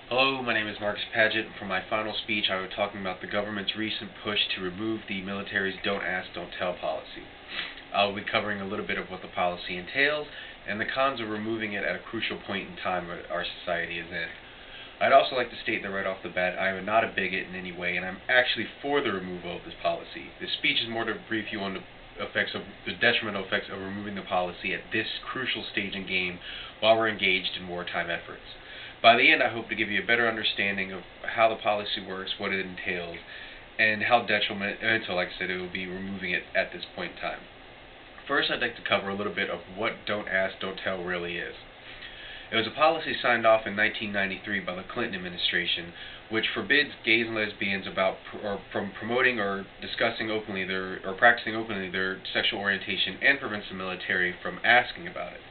Hello, my name is Marcus Paget. For my final speech, I will be talking about the government's recent push to remove the military's Don't Ask, Don't Tell policy. I'll be covering a little bit of what the policy entails and the cons of removing it at a crucial point in time that our society is in. I'd also like to state that right off the bat, I am not a bigot in any way, and I'm actually for the removal of this policy. This speech is more to brief you on the detrimental effects of removing the policy at this crucial stage in game while we're engaged in wartime efforts. By the end, I hope to give you a better understanding of how the policy works, what it entails, and how detrimental, like I said, it will be removing it at this point in time. First, I'd like to cover a little bit of what Don't Ask, Don't Tell really is. It was a policy signed off in 1993 by the Clinton administration, which forbids gays and lesbians from promoting or discussing openly or practicing openly their sexual orientation, and prevents the military from asking about it.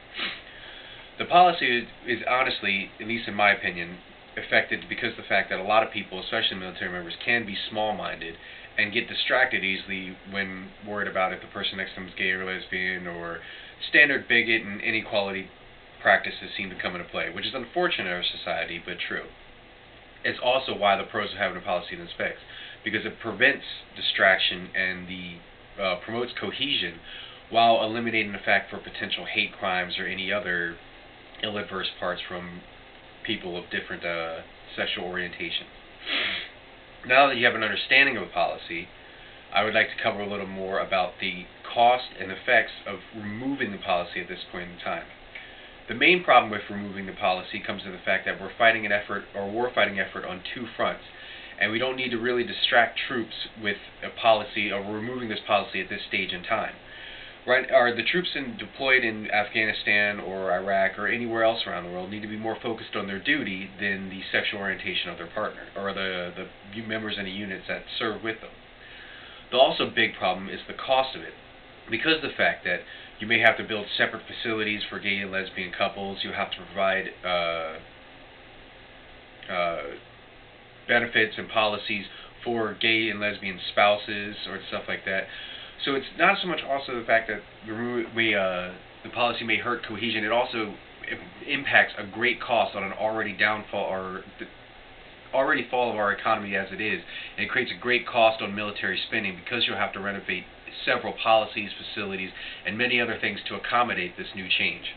The policy is honestly, at least in my opinion, affected because of the fact that a lot of people, especially military members, can be small-minded and get distracted easily when worried about if the person next to them is gay or lesbian, or standard bigot and inequality practices seem to come into play, which is unfortunate in our society, but true. It's also why the pros of having a policy in this specs, because it prevents distraction and promotes cohesion while eliminating the fact for potential hate crimes or any other ill-adverse parts from people of different sexual orientations. Now that you have an understanding of the policy, I would like to cover a little more about the cost and effects of removing the policy at this point in time. The main problem with removing the policy comes to the fact that we're fighting an warfighting effort on two fronts, and we don't need to really distract troops with a policy or removing this policy at this stage in time. Right, the troops deployed in Afghanistan or Iraq or anywhere else around the world need to be more focused on their duty than the sexual orientation of their partner or the members in the units that serve with them. The also big problem is the cost of it. Because of the fact that you may have to build separate facilities for gay and lesbian couples, you have to provide benefits and policies for gay and lesbian spouses or stuff like that. So it's not so much also the fact that the policy may hurt cohesion. It also impacts a great cost on an already fall of our economy as it is, and it creates a great cost on military spending because you'll have to renovate several policies, facilities, and many other things to accommodate this new change.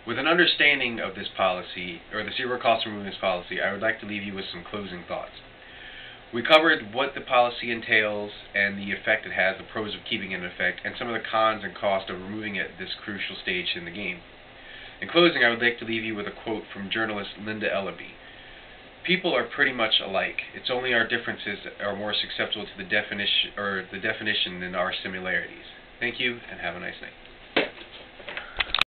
With an understanding of this policy, or the zero cost of removing this policy, I would like to leave you with some closing thoughts. We covered what the policy entails and the effect it has, the pros of keeping it in effect, and some of the cons and cost of removing it at this crucial stage in the game. In closing, I would like to leave you with a quote from journalist Linda Ellaby. "People are pretty much alike. It's only our differences are more susceptible to the definition than our similarities." Thank you, and have a nice night.